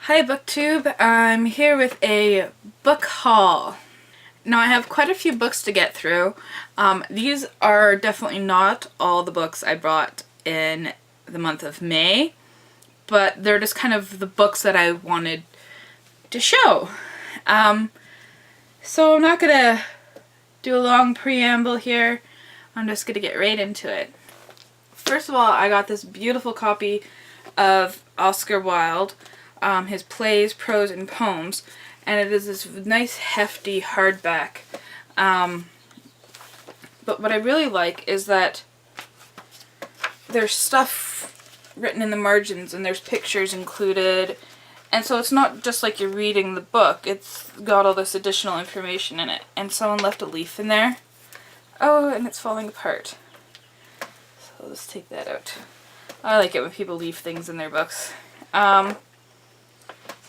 Hi BookTube, I'm here with a book haul. Now I have quite a few books to get through. These are definitely not all the books I bought in the month of May, but they're just kind of the books that I wanted to show. So I'm not gonna do a long preamble here, I'm just gonna get right into it. First of all, I got this beautiful copy of Oscar Wilde. His plays, prose, and poems, and it is this nice hefty hardback. But what I really like is that there's stuff written in the margins and there's pictures included, and so it's not just like you're reading the book, it's got all this additional information in it. And someone left a leaf in there. Oh, and it's falling apart. So let's take that out. I like it when people leave things in their books.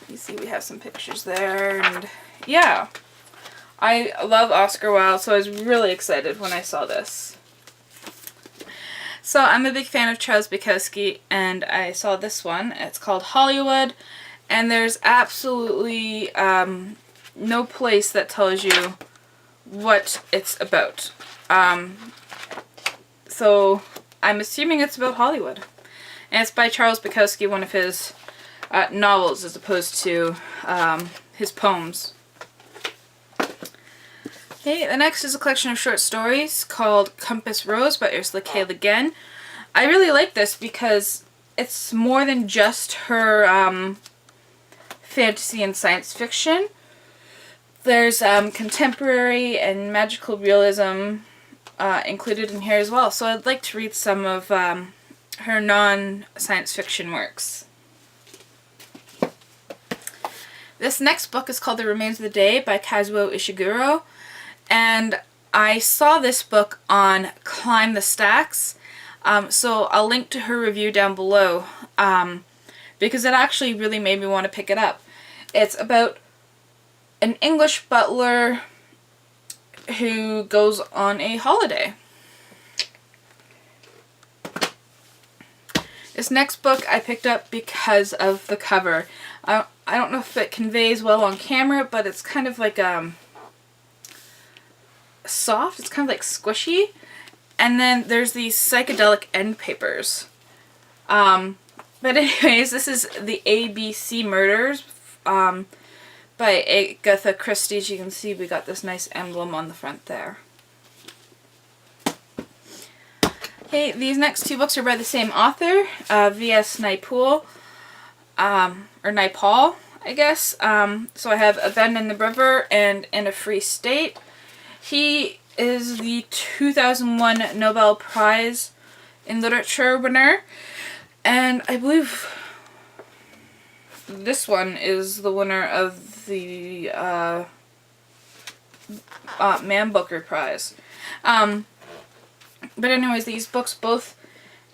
You see we have some pictures there, and yeah. I love Oscar Wilde, so I was really excited when I saw this. So I'm a big fan of Charles Bukowski, and I saw this one. It's called Hollywood, and there's absolutely no place that tells you what it's about. So I'm assuming it's about Hollywood. And it's by Charles Bukowski, one of his novels as opposed to his poems. Okay, the next is a collection of short stories called Compass Rose by Ursula K. Le Guin. I really like this because it's more than just her fantasy and science fiction. There's contemporary and magical realism included in here as well, so I'd like to read some of her non-science fiction works. This next book is called The Remains of the Day by Kazuo Ishiguro, and I saw this book on Climb the Stacks, so I'll link to her review down below, because it actually really made me want to pick it up. It's about an English butler who goes on a holiday. This next book I picked up because of the cover. I don't know if it conveys well on camera, but it's kind of like soft, it's kind of like squishy. And then there's these psychedelic end papers. But anyways, this is The ABC Murders by Agatha Christie. As you can see, we got this nice emblem on the front there. Okay, these next two books are by the same author, V.S. Naipaul, or Naipaul, I guess. So I have A Bend in the River and In a Free State. He is the 2001 Nobel Prize in Literature winner, and I believe this one is the winner of the Man Booker Prize. But anyways, these books both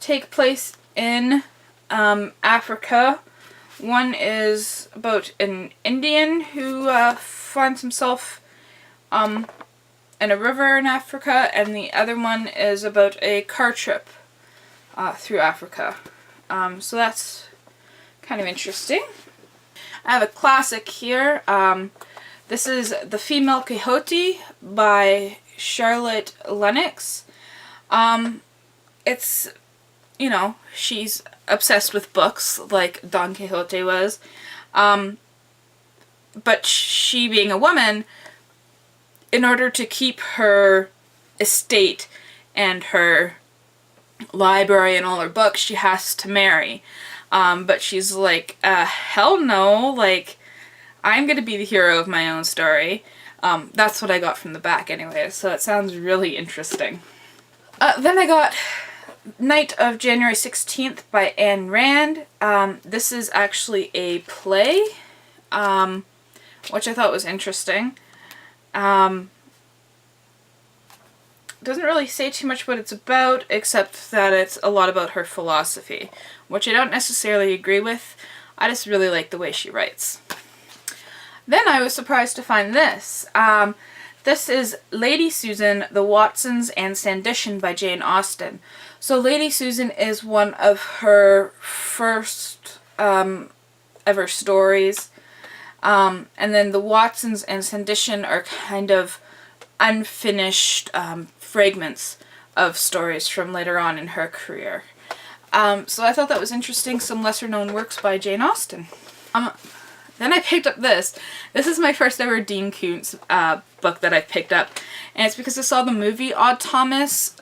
take place in Africa. One is about an Indian who finds himself in a river in Africa, and the other one is about a car trip through Africa. So that's kind of interesting. I have a classic here. This is The Female Quixote by Charlotte Lennox. It's, you know, she's obsessed with books like Don Quixote was, but she being a woman, in order to keep her estate and her library and all her books, she has to marry. But she's like, hell no, like, I'm gonna be the hero of my own story. That's what I got from the back anyway, so it sounds really interesting. Then I got Night of January 16th by Ayn Rand. This is actually a play, which I thought was interesting. Doesn't really say too much what it's about, except that it's a lot about her philosophy, which I don't necessarily agree with. I just really like the way she writes. Then I was surprised to find this. This is Lady Susan, The Watsons, and Sanditon by Jane Austen. So Lady Susan is one of her first ever stories. And then the Watsons and Sandishan are kind of unfinished fragments of stories from later on in her career. So I thought that was interesting, some lesser known works by Jane Austen. Then I picked up this. This is my first ever Dean Koontz book that I picked up. And it's because I saw the movie Odd Thomas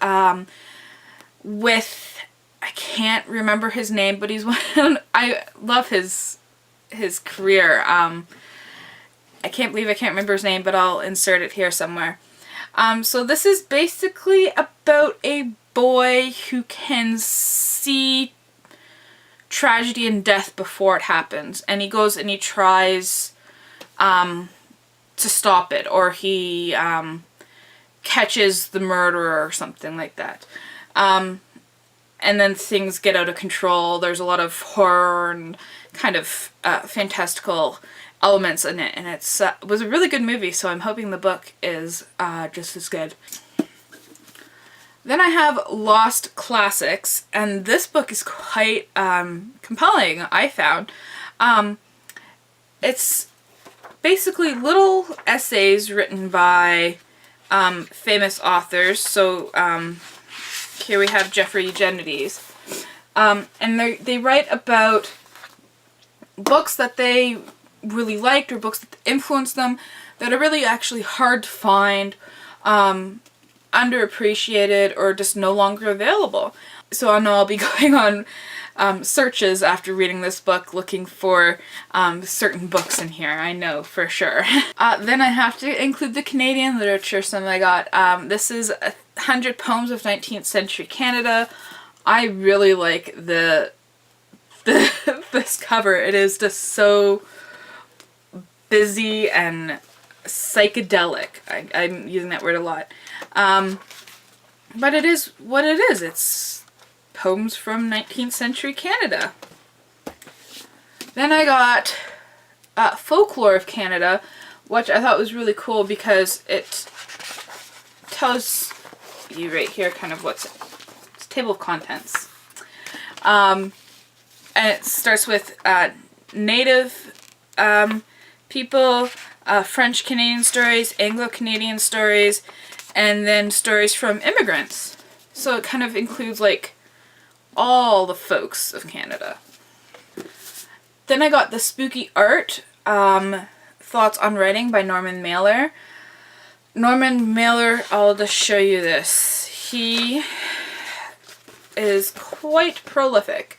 with, I can't remember his name, but he's one, I love his career. I can't believe I can't remember his name, but I'll insert it here somewhere. So this is basically about a boy who can see tragedy and death before it happens, and he goes and he tries to stop it, or he catches the murderer or something like that. And then things get out of control. There's a lot of horror and kind of fantastical elements in it, and it was a really good movie, so I'm hoping the book is just as good. Then I have Lost Classics, and this book is quite compelling, I found. It's basically little essays written by famous authors. So here we have Jeffrey Eugenides, and they write about books that they really liked, or books that influenced them, that are really actually hard to find, underappreciated, or just no longer available. So I know I'll be going on searches after reading this book, looking for certain books in here, I know for sure. Then I have to include the Canadian literature, some I got. This is 100 Poems of 19th Century Canada. I really like this cover. It is just so busy and psychedelic. I'm using that word a lot. But it is what it is. It's poems from 19th century Canada. Then I got Folklore of Canada, which I thought was really cool because it tells you right here kind of it's table of contents. And it starts with Native people, French-Canadian stories, Anglo-Canadian stories, and then stories from immigrants. So it kind of includes like all the folks of Canada. Then I got The Spooky Art, Thoughts on Writing by Norman Mailer. Norman Mailer, I'll just show you this. He is quite prolific.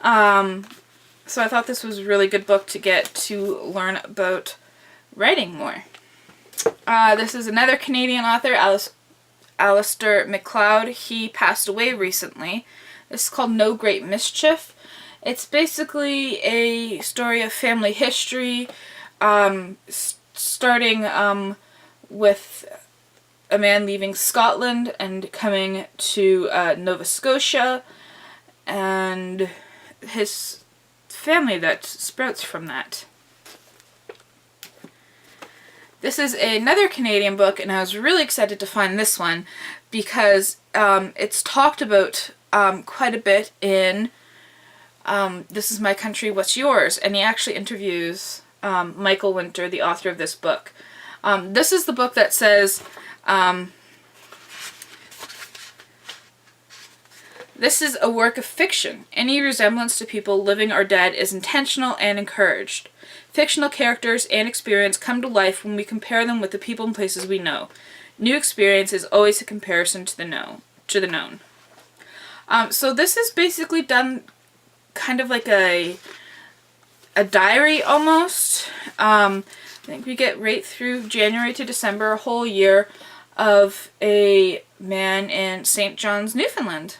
So I thought this was a really good book to get to learn about writing more. This is another Canadian author, Alistair MacLeod. He passed away recently. This is called No Great Mischief. It's basically a story of family history, starting with a man leaving Scotland and coming to Nova Scotia, and his family that sprouts from that. This is another Canadian book, and I was really excited to find this one because it's talked about quite a bit in This Is My Country, What's Yours? And he actually interviews Michael Winter, the author of this book. This is the book that says, this is a work of fiction. Any resemblance to people living or dead is intentional and encouraged. Fictional characters and experience come to life when we compare them with the people and places we know. New experience is always a comparison to the known. So this is basically done kind of like a diary almost. I think we get right through January to December, a whole year of a man in St. John's, Newfoundland.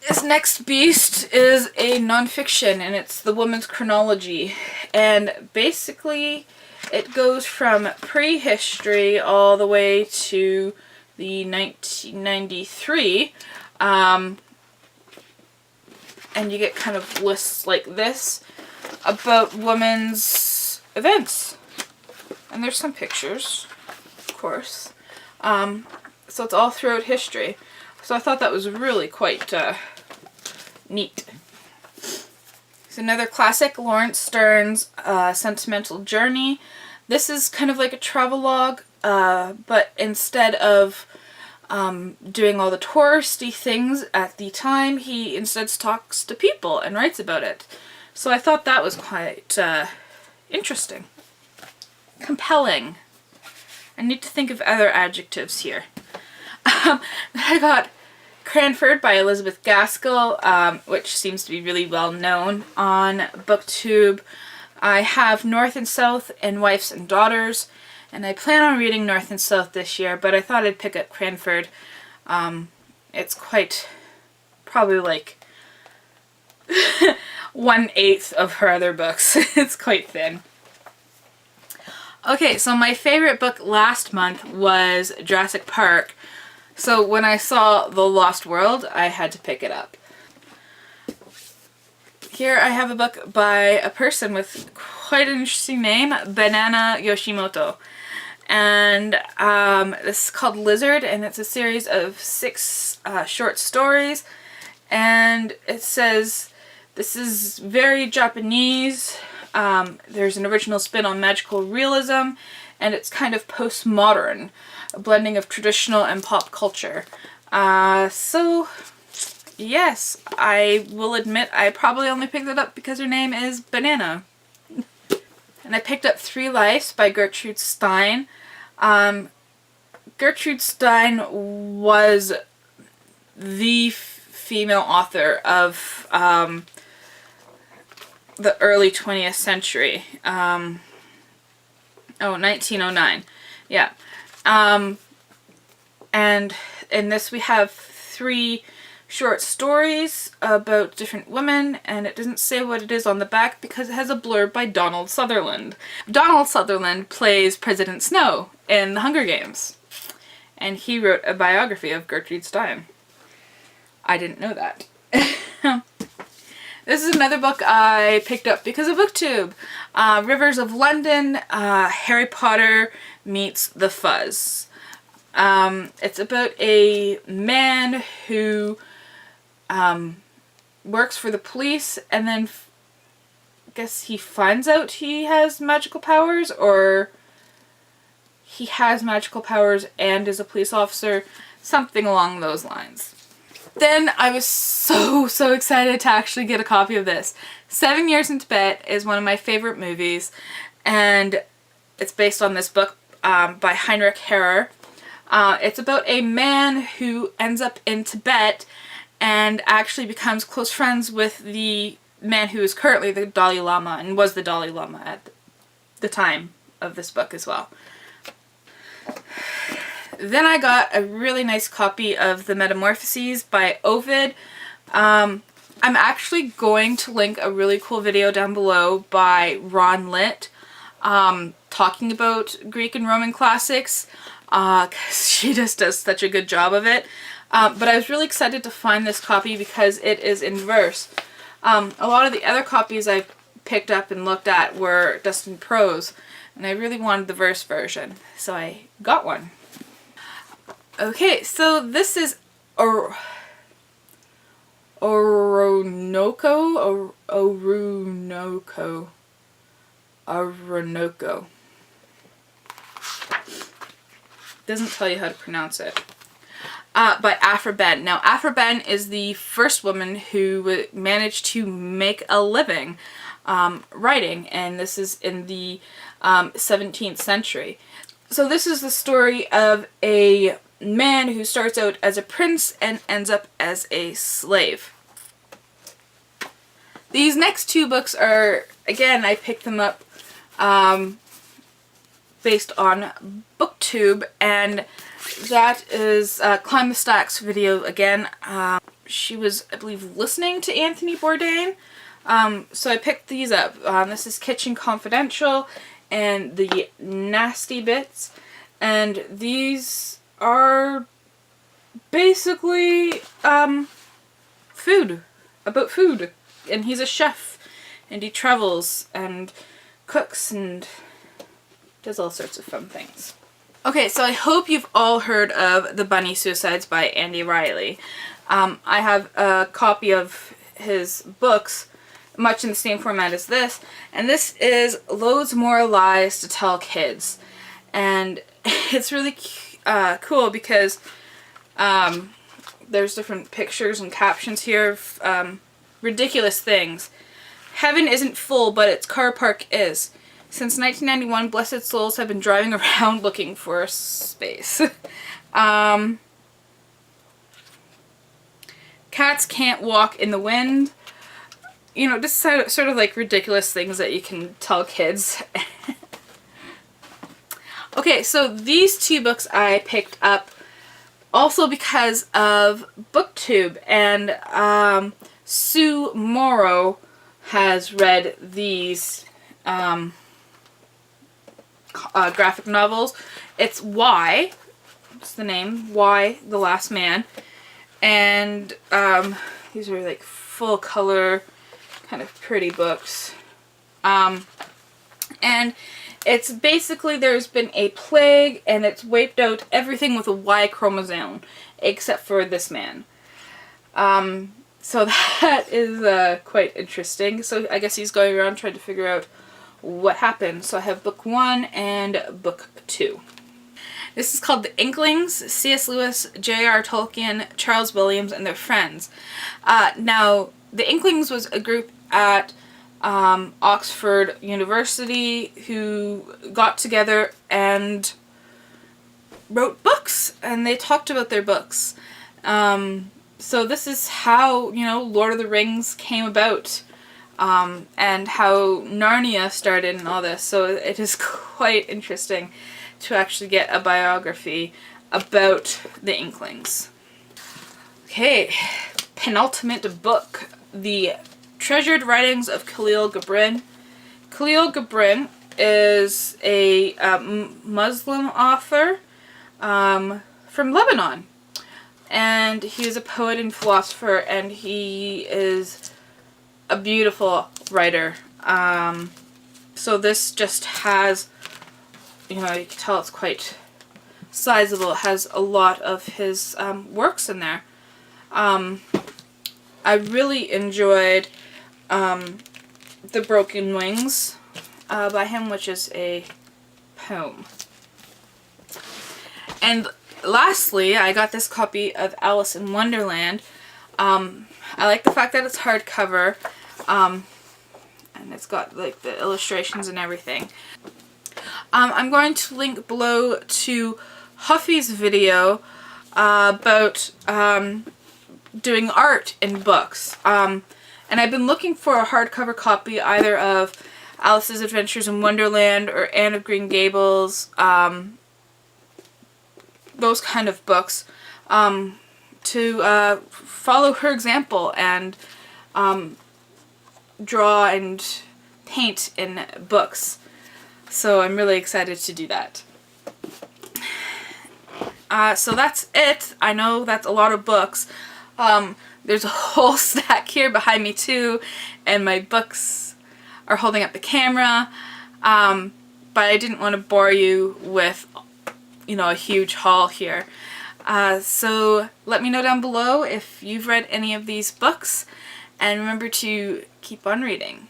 This next beast is a nonfiction, and it's the Womens Chronology. And basically, it goes from prehistory all the way to the 1993. And you get kind of lists like this about women's events. And there's some pictures, of course. So it's all throughout history. So I thought that was really quite neat. It's another classic, Lawrence Stern's Sentimental Journey. This is kind of like a travelogue, but instead of doing all the touristy things at the time, he instead talks to people and writes about it. So I thought that was quite interesting. Compelling. I need to think of other adjectives here. I got Cranford by Elizabeth Gaskell, which seems to be really well known on BookTube. I have North and South and Wives and Daughters, and I plan on reading North and South this year, but I thought I'd pick up Cranford. It's quite, probably like 1/8 of her other books. It's quite thin. Okay, so my favorite book last month was Jurassic Park. So when I saw The Lost World, I had to pick it up. Here I have a book by a person with quite an interesting name, Banana Yoshimoto. And this is called Lizard, and it's a series of 6 short stories. And it says, this is very Japanese. There's an original spin on magical realism, and it's kind of postmodern, a blending of traditional and pop culture. So, yes, I will admit I probably only picked it up because her name is Banana. And I picked up 3 Lives by Gertrude Stein. Gertrude Stein was the female author of the early 20th century. 1909. Yeah. And in this we have 3 short stories about different women, and it doesn't say what it is on the back because it has a blurb by Donald Sutherland. Donald Sutherland plays President Snow in The Hunger Games, and he wrote a biography of Gertrude Stein. I didn't know that. This is another book I picked up because of BookTube. Rivers of London, Harry Potter meets The Fuzz. It's about a man who works for the police, and then I guess he finds out he has magical powers, or he has magical powers and is a police officer, something along those lines. Then I was so excited to actually get a copy of this. 7 Years in Tibet is one of my favorite movies, and it's based on this book by Heinrich Harrer. It's about a man who ends up in Tibet and actually becomes close friends with the man who is currently the Dalai Lama, and was the Dalai Lama at the time of this book as well. Then I got a really nice copy of the Metamorphoses by Ovid. I'm actually going to link a really cool video down below by Ron Litt talking about Greek and Roman classics, because she just does such a good job of it. But I was really excited to find this copy because it is in verse. A lot of the other copies I picked up and looked at were just in prose, and I really wanted the verse version, so I got one. Okay, so this is Orinoco. Doesn't tell you how to pronounce it. By Aphra Behn. Now, Aphra Behn is the first woman who managed to make a living writing, and this is in the 17th century. So this is the story of a man who starts out as a prince and ends up as a slave. These next 2 books are, again, I picked them up based on BookTube, and that is Climb the Stacks video again. She was, I believe, listening to Anthony Bourdain, so I picked these up. This is Kitchen Confidential and The Nasty Bits, and these are basically food, about food, and he's a chef, and he travels and cooks and does all sorts of fun things. Okay, so I hope you've all heard of The Bunny Suicides by Andy Riley. I have a copy of his books, much in the same format as this. And this is Loads More Lies to Tell Kids. And it's really cool because there's different pictures and captions here of ridiculous things. Heaven isn't full, but its car park is. Since 1991, blessed souls have been driving around looking for space. Cats can't walk in the wind. You know, just sort of like ridiculous things that you can tell kids. Okay, so these two books I picked up also because of BookTube, and Sue Morrow has read these graphic novels. It's Y, it's the name, Y, The Last Man, and these are like full color, kind of pretty books. And it's basically, there's been a plague and it's wiped out everything with a Y chromosome except for this man. So that is quite interesting. So I guess he's going around trying to figure out what happened. So I have book 1 and book 2. This is called The Inklings, C.S. Lewis, J.R. Tolkien, Charles Williams, and their friends. Now, The Inklings was a group at Oxford University who got together and wrote books, and they talked about their books. So this is how, you know, Lord of the Rings came about, and how Narnia started and all this. So it is quite interesting to actually get a biography about the Inklings. Okay, penultimate book, The Treasured Writings of Kahlil Gibran. Kahlil Gibran is a Muslim author from Lebanon. And he is a poet and philosopher, and he is a beautiful writer. So this just has, you know, you can tell it's quite sizable. It has a lot of his works in there. I really enjoyed The Broken Wings by him, which is a poem. And lastly, I got this copy of Alice in Wonderland. I like the fact that it's hardcover, and it's got like the illustrations and everything. I'm going to link below to Huffy's video about doing art in books. And I've been looking for a hardcover copy either of Alice's Adventures in Wonderland or Anne of Green Gables, those kind of books, to follow her example and draw and paint in books. So I'm really excited to do that. So that's it. I know that's a lot of books. There's a whole stack here behind me too, and my books are holding up the camera. But I didn't want to bore you with, you know, a huge haul here. So let me know down below if you've read any of these books, and remember to keep on reading.